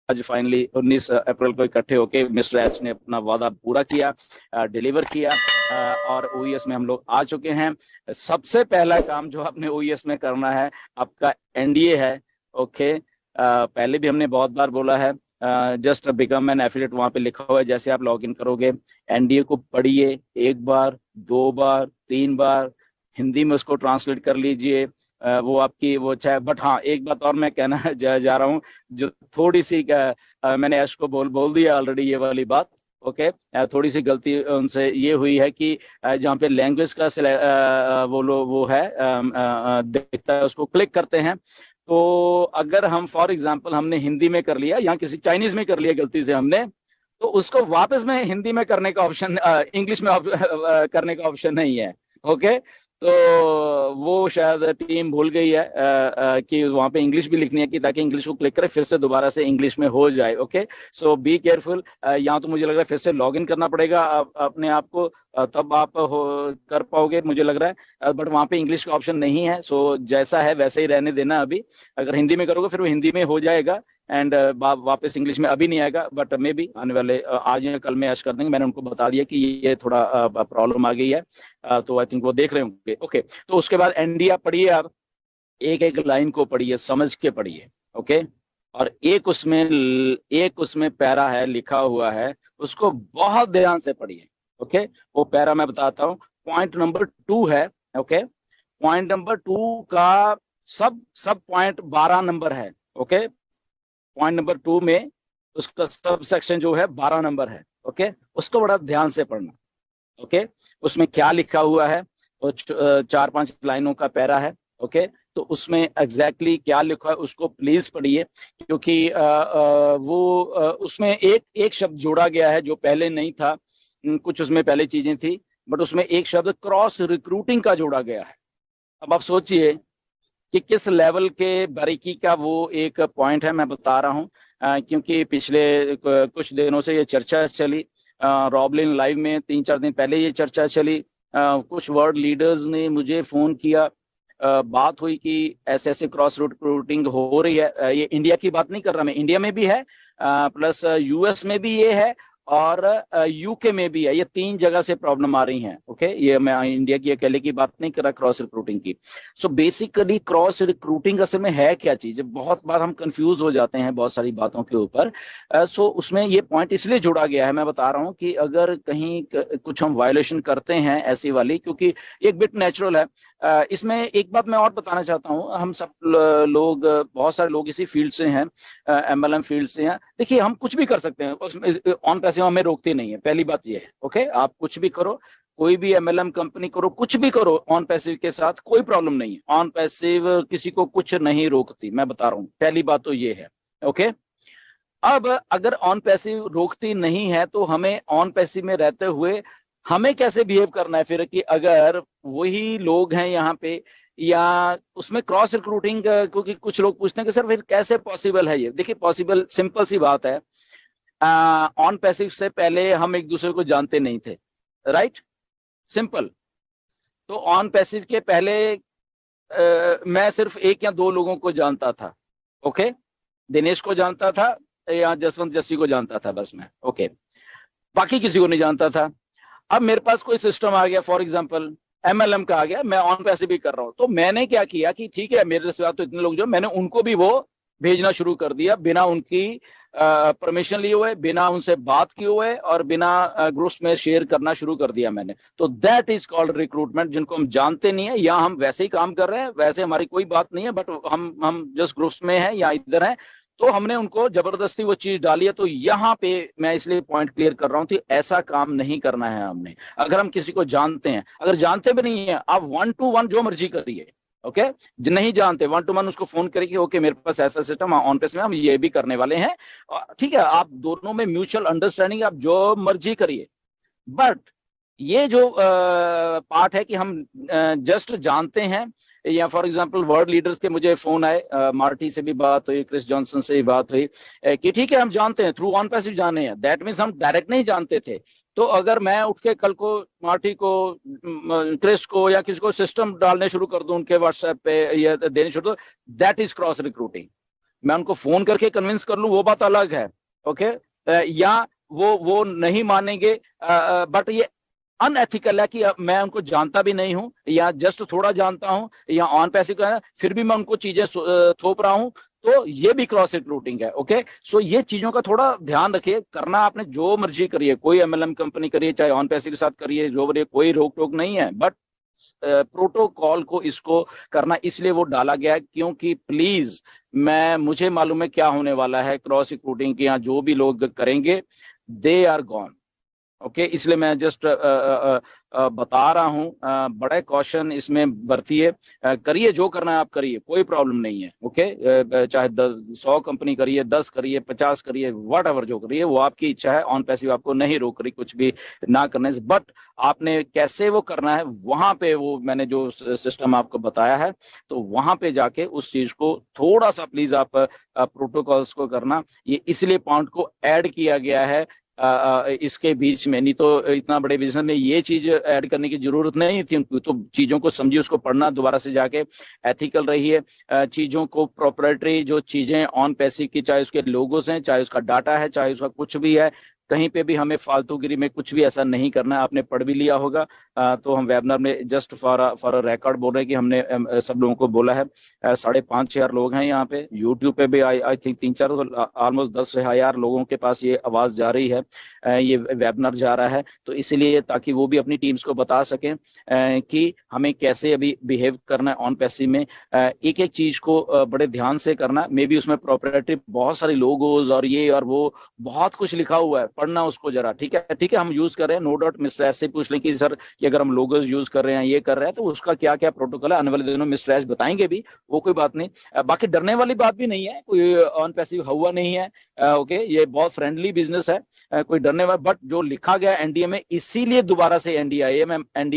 आज फाइनली 19 अप्रैल को इकट्ठे होके मिस्टर एच ने अपना वादा पूरा किया, डिलीवर किया, और ओईएस में हम लोग आ चुके हैं। सबसे पहला काम जो आपने ओईएस में करना है, आपका एनडीए है। ओके, पहले भी हमने बहुत बार बोला है, जस्ट बिकम एन एफिलिएट, वहां पे लिखा हुआ है। जैसे आप लॉग इन करोगे, एनडीए को पढ़िए, 1 बार 2 बार 3 बार, हिंदी में उसको ट्रांसलेट कर लीजिए। वो आपकी वो चाहे, बट हाँ एक बात और मैं कहना जा रहा हूँ, जो थोड़ी सी मैंने ऐश को बोल दिया ऑलरेडी ये वाली बात। ओके, थोड़ी सी गलती उनसे ये हुई है कि जहाँ पे लैंग्वेज का वो है दिखता है, उसको क्लिक करते हैं। तो अगर हम फॉर एग्जांपल हमने हिंदी में कर लिया या किसी चाइनीज में कर लिया गलती से हमने, तो उसको वापस में हिंदी में करने का ऑप्शन, इंग्लिश में करने का ऑप्शन नहीं है। ओके, तो वो शायद टीम भूल गई है कि वहां पे इंग्लिश भी लिखनी है, कि ताकि इंग्लिश को क्लिक करे फिर से दोबारा से इंग्लिश में हो जाए। Okay, so be careful. यहाँ तो मुझे लग रहा है फिर से लॉग इन करना पड़ेगा अपने आप को, तब आप कर पाओगे मुझे लग रहा है, बट वहां पे इंग्लिश का ऑप्शन नहीं है। सो जैसा है वैसे ही रहने देना अभी। अगर हिंदी में करोगे फिर वो हिंदी में हो जाएगा, एंड वापस इंग्लिश में अभी नहीं आएगा, बट मे बी आने वाले आज या कल में ऐश कर देंगे। मैंने उनको बता दिया कि ये थोड़ा प्रॉब्लम आ गई है, तो आई थिंक वो देख रहे होंगे। ओके, तो उसके बाद एनडीए पढ़िए, आप एक एक लाइन को पढ़िए, समझ के पढ़िए। ओके, और एक उसमें पैरा है लिखा हुआ है, उसको बहुत ध्यान से पढ़िए। ओके, वो पैरा मैं बताता हूँ। पॉइंट नंबर 2 है। ओके, पॉइंट नंबर 2 का सब पॉइंट 12 नंबर है। ओके, पॉइंट नंबर 2 में उसका सब सेक्शन जो है 12 नंबर है। ओके, उसको बड़ा ध्यान से पढ़ना। ओके, उसमें क्या लिखा हुआ है, वो 4-5 लाइनों का पैरा है। ओके, तो उसमें एग्जैक्टली क्या लिखा है उसको प्लीज पढ़िए, क्योंकि उसमें एक शब्द जोड़ा गया है जो पहले नहीं था। कुछ उसमें पहले चीजें थी, बट उसमें एक शब्द क्रॉस रिक्रूटिंग का जोड़ा गया है। अब आप सोचिए कि किस लेवल के बारीकी का वो एक पॉइंट है। मैं बता रहा हूँ क्योंकि पिछले कुछ दिनों से ये चर्चा चली, रॉबलिन लाइव में 3-4 दिन पहले ये चर्चा चली। कुछ वर्ल्ड लीडर्स ने मुझे फोन किया, बात हुई कि ऐसे ऐसे क्रॉस रिक्रूटिंग हो रही है। ये इंडिया की बात नहीं कर रहा मैं, इंडिया में भी है, प्लस यूएस में भी ये है, और यूके में भी है। ये 3 जगह से प्रॉब्लम आ रही हैं। ओके, ये मैं इंडिया की अकेले की बात नहीं कर रहा, क्रॉस रिक्रूटिंग की। सो बेसिकली क्रॉस रिक्रूटिंग असल में है क्या चीज, बहुत बार हम कंफ्यूज हो जाते हैं बहुत सारी बातों के ऊपर। सो उसमें ये पॉइंट इसलिए जोड़ा गया है, मैं बता रहा हूँ कि अगर कहीं कुछ हम वायलेशन करते हैं ऐसी वाली, क्योंकि एक बिट नेचुरल है। इसमें एक बात मैं और बताना चाहता हूँ, हम सब लोग, बहुत सारे लोग इसी फील्ड से हैं, एमएलएम फील्ड से हैं। देखिए, हम कुछ भी कर सकते हैं, ऑन पैसिव हमें रोकती नहीं है, पहली बात ये है। ओके, आप कुछ भी करो, कोई भी एमएलएम कंपनी करो, कुछ भी करो, ऑन पैसिव के साथ कोई प्रॉब्लम नहीं है। ऑन पैसिव किसी को कुछ नहीं रोकती, मैं बता रहा हूँ, पहली बात तो ये है। ओके, अब अगर ऑन पैसिव रोकती नहीं है, तो हमें ऑन पैसिव में रहते हुए हमें कैसे बिहेव करना है फिर, कि अगर वही लोग हैं यहाँ पे, या उसमें क्रॉस रिक्रूटिंग, क्योंकि कुछ लोग पूछते हैं कि सर फिर कैसे पॉसिबल है ये। देखिए, पॉसिबल सिंपल सी बात है, ऑन पैसिव से पहले हम एक दूसरे को जानते नहीं थे, राइट, सिंपल। तो ऑन पैसिव के पहले मैं सिर्फ 1 या 2 लोगों को जानता था। ओके, दिनेश को जानता था या जसवंत जस्सी को जानता था, बस मैं। ओके, बाकी किसी को नहीं जानता था। अब मेरे पास कोई सिस्टम आ गया, फॉर एग्जांपल एमएलएम का आ गया, मैं ऑन पैसे भी कर रहा हूं, तो मैंने क्या किया कि ठीक है, मेरे साथ तो इतने लोग जो, मैंने उनको भी वो भेजना शुरू कर दिया, बिना उनकी परमिशन लिए हुए, बिना उनसे बात किए हुए, और बिना ग्रुप्स में शेयर करना शुरू कर दिया मैंने। तो दैट इज कॉल्ड रिक्रूटमेंट, जिनको हम जानते नहीं है, या हम वैसे ही काम कर रहे हैं, वैसे हमारी कोई बात नहीं है, बट हम जस्ट ग्रुप्स में हैं या इधर हैं, तो हमने उनको जबरदस्ती वो चीज डाली है। तो यहाँ पे मैं इसलिए पॉइंट क्लियर कर रहा हूं कि ऐसा काम नहीं करना है हमने। अगर हम किसी को जानते हैं, अगर जानते भी नहीं है, आप 1 to 1 जो मर्जी करिए। ओके, नहीं जानते 1 to 1 उसको फोन करिए, ओके मेरे पास ऐसा सिस्टम ऑन पेस में हम ये भी करने वाले हैं, ठीक है, आप दोनों में म्यूचुअल अंडरस्टैंडिंग, आप जो मर्जी करिए। बट ये जो पार्ट है कि हम जस्ट जानते हैं, या फॉर एग्जांपल वर्ल्ड लीडर्स के मुझे फोन आए, मार्टी से भी बात हुई, क्रिस जॉनसन से भी बात हुई, कि ठीक है हम जानते हैं, थ्रू ऑन पैसिव जाने हैं, दैट मीन्स हम डायरेक्ट नहीं जानते थे। तो अगर मैं उठ के कल को मार्टी को, क्रिस को, या किसी को सिस्टम डालने शुरू कर दूं उनके व्हाट्सएप पे, या देने शुरू, दैट इज क्रॉस रिक्रूटिंग। मैं उनको फोन करके कन्विंस कर लूं वो बात अलग है, ओके। या वो नहीं मानेंगे, बट ये अनएथिकल है कि मैं उनको जानता भी नहीं हूं या जस्ट थोड़ा जानता हूं या ऑन पैसे का है, फिर भी मैं उनको चीजें थोप रहा हूं, तो ये भी क्रॉस रिक्रूटिंग है, ओके। सो ये चीजों का थोड़ा ध्यान रखिए। करना आपने जो मर्जी करिए, कोई एमएलएम कंपनी करिए, चाहे ऑन पैसे के साथ करिए, जो करिए, कोई रोक टोक नहीं है, बट प्रोटोकॉल को इसको करना इसलिए वो डाला गया है क्योंकि प्लीज, मुझे मालूम है क्या होने वाला है क्रॉस रिक्रूटिंग के यहाँ जो भी लोग करेंगे, दे आर गॉन, ओके। इसलिए मैं जस्ट बता रहा हूं, बड़े कॉशन इसमें बरतिए, करिए जो करना है आप करिए, कोई प्रॉब्लम नहीं है, ओके। चाहे 100 कंपनी करिए, 10 करिए, 50 करिए, वट एवर जो करिए वो आपकी इच्छा है, ऑन पैसिव आपको नहीं रोक रही कुछ भी ना करने से, बट आपने कैसे वो करना है वहां पे वो मैंने जो सिस्टम आपको बताया है, तो वहां पे जाके उस चीज को थोड़ा सा प्लीज आप प्रोटोकॉल्स को करना, ये इसलिए पॉइंट को ऐड किया गया है इसके बीच में, नहीं तो इतना बड़े बिजनेस में ये चीज ऐड करने की जरूरत नहीं थी उनको। तो चीजों को समझिए, उसको पढ़ना दोबारा से जाके, एथिकल रहिए, चीजों को प्रोप्राइटरी जो चीजें ऑन पैसे की, चाहे उसके लोगोस हैं, चाहे उसका डाटा है, चाहे उसका कुछ भी है, कहीं पे भी हमें फालतूगिरी में कुछ भी ऐसा नहीं करना है। आपने पढ़ भी लिया होगा, तो हम वेबिनार में जस्ट फॉर रिकॉर्ड बोल रहे हैं कि हमने सब लोगों को बोला है। 5,500 लोग हैं यहाँ पे, यूट्यूब पे भी आई थिंक 3-4, ऑलमोस्ट 10,000 लोगों के पास ये आवाज जा रही है, ये वेबिनार जा रहा है, तो इसलिए ताकि वो भी अपनी टीम्स को बता सकें कि हमें कैसे अभी बिहेव करना है ऑन पैसिव में। एक एक चीज को बड़े ध्यान से करना, मे बी उसमें प्रोप्राइटरी बहुत सारी लोगोज और ये और वो बहुत कुछ लिखा हुआ है, पढ़ना उसको जरा, ठीक है, ठीक है, हम यूज कर रहे हैं, नो डाउट। मिस्टर एस से पूछ लें कि सर कि अगर हम लोगोस यूज कर रहे हैं, ये कर रहे हैं, तो उसका क्या क्या प्रोटोकॉल है, आने वाले दिनों मिस्टर एस बताएंगे भी, वो कोई बात नहीं। बाकी डरने वाली बात भी नहीं है, कोई ऑन पैसिव हुआ नहीं है, ओके। ये बहुत फ्रेंडली बिजनेस है, कोई डरने वाला, बट जो लिखा गया एनडीए में, इसीलिए दोबारा से एनडीए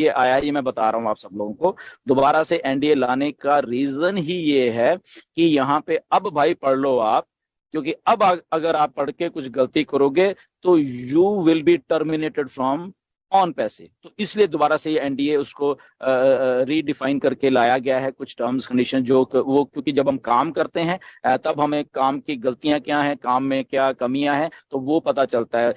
आया, ये मैं बता रहा हूं आप सब लोगों को। दोबारा से एनडीए लाने का रीजन ही ये है कि यहाँ पे अब भाई पढ़ लो आप, क्योंकि अब अगर आप पढ़ के कुछ गलती करोगे तो you will be terminated from on पैसे। तो इसलिए दोबारा से ये एनडीए उसको रीडिफाइन करके लाया गया है, कुछ टर्म्स कंडीशन जो वो, क्योंकि जब हम काम करते हैं तब हमें काम की गलतियां क्या हैं, काम में क्या कमियां हैं, तो वो पता चलता है।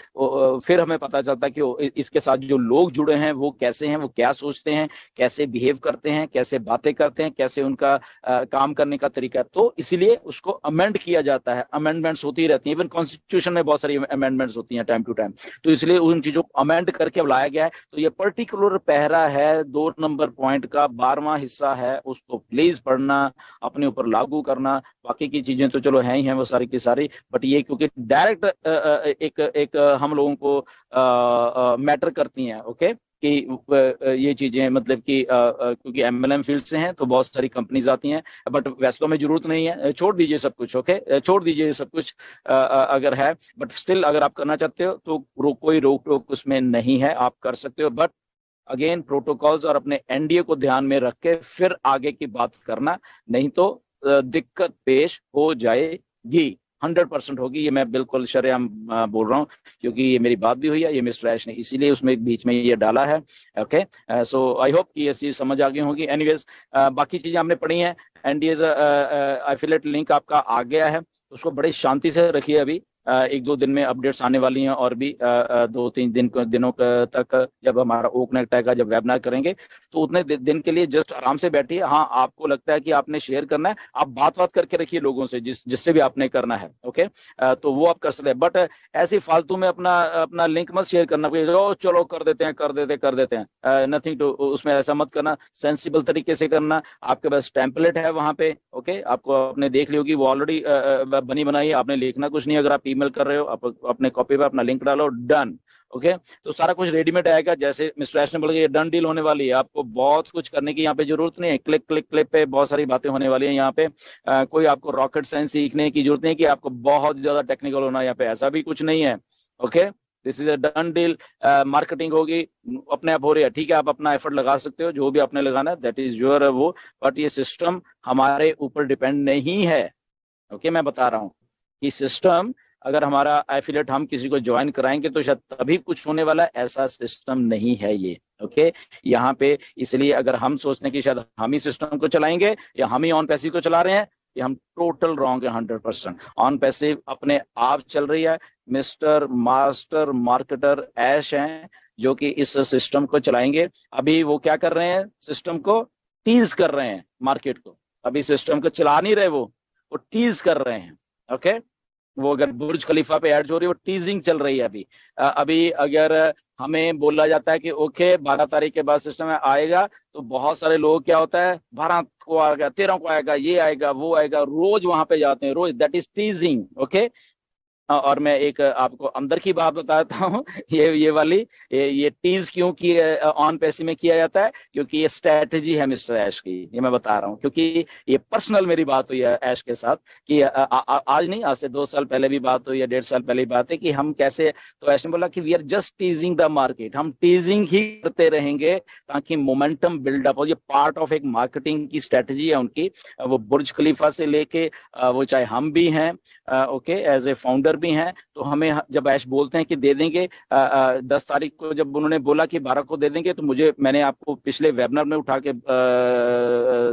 फिर हमें पता चलता है कि इसके साथ जो लोग जुड़े हैं वो कैसे हैं, वो क्या सोचते हैं, कैसे बिहेव करते हैं, कैसे बातें करते हैं, कैसे उनका काम करने का तरीका है। तो इसीलिए उसको अमेंड किया जाता है, अमेंडमेंट्स होती रहती हैं, इवन कॉन्स्टिट्यूशन में बहुत सारी अमेंडमेंट्स होती हैं टाइम टू टाइम, तो इसलिए उन चीजों को अमेंड करके लाया गया है। तो ये पर्टिकुलर पैरा है 2 नंबर पॉइंट का 12वां हिस्सा है, उसको प्लीज पढ़ना, अपने ऊपर लागू करना। बाकी की चीजें तो चलो हैं ही हैं वो सारी की सारी, बट ये क्योंकि डायरेक्ट एक हम लोगों को मैटर करती हैं, ओके, कि ये चीजें मतलब कि क्योंकि एमएलएम फील्ड से हैं तो बहुत सारी कंपनीज आती हैं, बट वैसे तो हमें जरूरत नहीं है, छोड़ दीजिए सब कुछ, ओके, छोड़ दीजिए सब कुछ अगर है, बट स्टिल अगर आप करना चाहते हो तो कोई रोक टोक उसमें नहीं है, आप कर सकते हो, बट अगेन प्रोटोकॉल्स और अपने एनडीए को ध्यान में रख के फिर आगे की बात करना, नहीं तो दिक्कत पेश हो जाएगी, 100% होगी। ये मैं बिल्कुल शरेआम बोल रहा हूँ, क्योंकि ये मेरी बात भी हुई है, ये मिस्टर ऐश ने इसीलिए उसमें बीच में ये डाला है, ओके। सो आई होप कि ये चीज समझ आ गई होगी। एनीवेज, बाकी चीजें हमने पढ़ी हैं, एनडीए एफिलिएट लिंक आपका आ गया है, उसको बड़े शांति से रखिए। अभी 1-2 दिन में अपडेट्स आने वाली हैं, और भी 2-3 दिनों तक जब हमारा ओ कनेक्ट आएगा, जब वेबिनार करेंगे, तो उतने दिन के लिए जस्ट आराम से बैठिए। हाँ, आपको लगता है कि आपने शेयर करना है, आप बात करके रखिए लोगों से, जिससे भी आपने करना है, ओके। तो वो आप कर सकते हैं, बट ऐसी फालतू में अपना लिंक मत शेयर करना, चलो कर देते हैं, नथिंग टू, उसमें ऐसा मत करना, सेंसिबल तरीके से करना। आपके पास टेम्पलेट है वहां पे, ओके, आपको आपने देख ली होगी, वो ऑलरेडी बनी बनाई है, आपने लिखना कुछ नहीं। अगर आप ईमेल कर रहे हो, आप अपने कॉपी पे अपना लिंक डालो, डन, ओके। तो सारा कुछ रेडीमेड आएगा, जैसे मिस्टर ऐश ने बोला ये डन डील होने वाली है, आपको बहुत कुछ करने की यहाँ पे जरूरत नहीं है, क्लिक क्लिक क्लिक पे बहुत सारी बातें होने वाली है यहाँ पे। कोई आपको रॉकेट साइंस सीखने की जरूरत नहीं है कि आपको बहुत ज्यादा टेक्निकल होना है यहाँ पे, ऐसा भी कुछ नहीं है, okay. This is a done deal. Marketing होगी, अपने आप हो रही है, ठीक है, आप अपना एफर्ट लगा सकते हो, जो भी आपने लगाना है, दैट इज योर वो, बट ये सिस्टम हमारे ऊपर डिपेंड नहीं है, ओके। मैं बता रहा हूँ कि सिस्टम, अगर हमारा एफिलिएट हम किसी को ज्वाइन कराएंगे तो शायद तभी कुछ होने वाला, ऐसा सिस्टम नहीं है ये, ओके। यहाँ पे इसलिए अगर हम सोचते हैं कि शायद हम ही सिस्टम को चलाएंगे या हम ही ऑन पैसे को चला रहे हैं, कि हम टोटल रॉन्ग है 100%। ऑन पैसिव अपने आप चल रही है, मिस्टर मास्टर मार्केटर ऐश हैं जो कि इस सिस्टम को चलाएंगे। अभी वो क्या कर रहे हैं, सिस्टम को टीज कर रहे हैं, मार्केट को। अभी सिस्टम को चला नहीं रहे, वो टीज कर रहे हैं। ओके, वो अगर बुर्ज खलीफा पे ऐड हो रही है, वो टीजिंग चल रही है अभी। अभी अगर हमें बोला जाता है कि ओके 12 तारीख के बाद सिस्टम में आएगा, तो बहुत सारे लोग क्या होता है 12 को आएगा, 13 को आएगा, ये आएगा वो आएगा, रोज वहां पे जाते हैं रोज। That is teasing. ओके, और मैं एक आपको अंदर की बात बताता हूँ, ये वाली, ये टीज क्यों की ऑन पैसे में किया जाता है, क्योंकि ये स्ट्रेटजी है मिस्टर ऐश की। ये मैं बता रहा हूँ क्योंकि ये पर्सनल मेरी बात हुई है ऐश के साथ कि आज नहीं, आज से 2 साल पहले भी बात हुई है, 1.5 साल पहले भी बात है कि हम कैसे। तो ऐश ने बोला कि we are just teasing the market, हम टीजिंग ही करते रहेंगे ताकि मोमेंटम बिल्डअप हो। ये पार्ट ऑफ एक मार्केटिंग की स्ट्रेटजी है उनकी। वो बुर्ज खलीफा से लेके वो चाहे हम भी हैं, ओके, एज ए फाउंडर भी हैं, तो हमें जब ऐश बोलते हैं कि दे देंगे 10 तारीख को, जब उन्होंने बोला कि 12 को दे देंगे, तो मैंने आपको पिछले वेबिनार में उठा के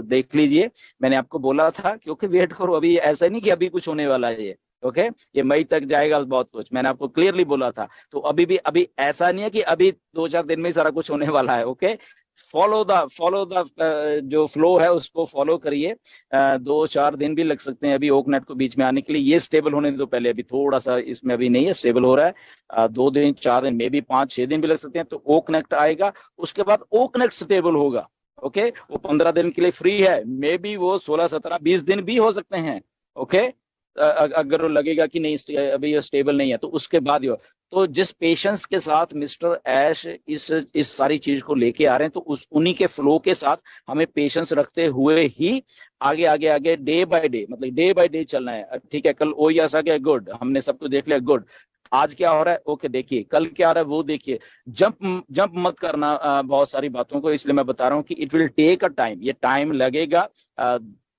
देख लीजिए, मैंने आपको बोला था क्योंकि वेट करो, अभी ऐसा नहीं कि अभी कुछ होने वाला है ये। ओके, ये मई तक जाएगा बहुत कुछ, मैंने आपको क्लियरली बोला था। तो अभी ऐसा नहीं है कि अभी 2-4 दिन में ही सारा कुछ होने वाला है। ओके, फॉलो द जो फ्लो है उसको फॉलो करिए। 2-4 दिन भी लग सकते हैं अभी ओकनेट को बीच में आने के लिए, ये स्टेबल होने तो पहले, अभी थोड़ा सा इसमें अभी नहीं है, स्टेबल हो रहा है। 2 दिन 4 दिन, मे बी 5-6 दिन भी लग सकते हैं, तो ओकनेट आएगा, उसके बाद ओकनेट स्टेबल होगा। ओके, वो 15 दिन के लिए फ्री है, मे बी वो 16-17-20 दिन भी हो सकते हैं। ओके, अगर लगेगा कि नहीं अभी ये स्टेबल नहीं है, तो उसके बाद तो जिस पेशेंस के साथ मिस्टर ऐश इस सारी चीज को लेके आ रहे हैं, तो उन्हीं के फ्लो के साथ हमें पेशेंस रखते हुए ही आगे आगे आगे डे बाय डे, मतलब डे बाय डे चलना है। ठीक है, कल ओई ऐसा क्या, गुड, हमने सब कुछ देख लिया, गुड। आज क्या हो रहा है, ओके देखिए, कल क्या हो रहा है वो देखिए। जंप मत करना बहुत सारी बातों को, इसलिए मैं बता रहा हूँ कि it will take a time, ये टाइम लगेगा।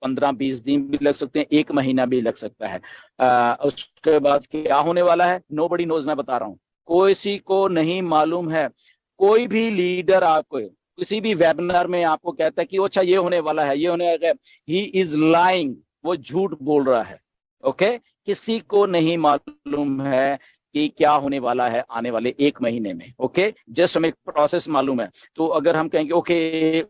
15-20 दिन भी लग सकते हैं, 1 महीना भी लग सकता है। उसके बाद क्या होने वाला है, नोबडी नोज, मैं बता रहा हूँ, किसी को नहीं मालूम है। कोई भी लीडर आपको किसी भी वेबिनार में आपको कहता है कि अच्छा ये होने वाला है, ये होने वाला है, ही इज लाइंग, वो झूठ बोल रहा है। ओके, किसी को नहीं मालूम है कि क्या होने वाला है आने वाले 1 महीने में। ओके, जस्ट हमें प्रोसेस मालूम है। तो अगर हम कहेंगे ओके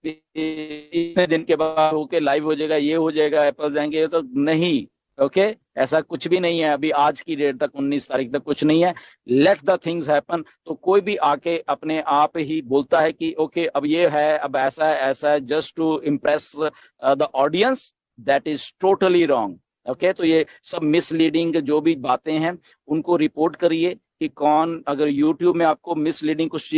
इतने दिन के बाद होके लाइव हो जाएगा, ये हो जाएगा, एप्पल जाएंगे, तो नहीं। ओके, ऐसा कुछ भी नहीं है, अभी आज की डेट तक 19 तारीख तक कुछ नहीं है। Let the things happen. तो कोई भी आके अपने आप ही बोलता है कि ओके अब ये है, अब ऐसा है, just to impress the audience, that is totally wrong. Okay, तो ये सब मिसलीडिंग जो भी बातें हैं उनको रिपोर्ट करिए कि कौन, अगर यूट्यूब में आपको मिसलीडिंग कुछ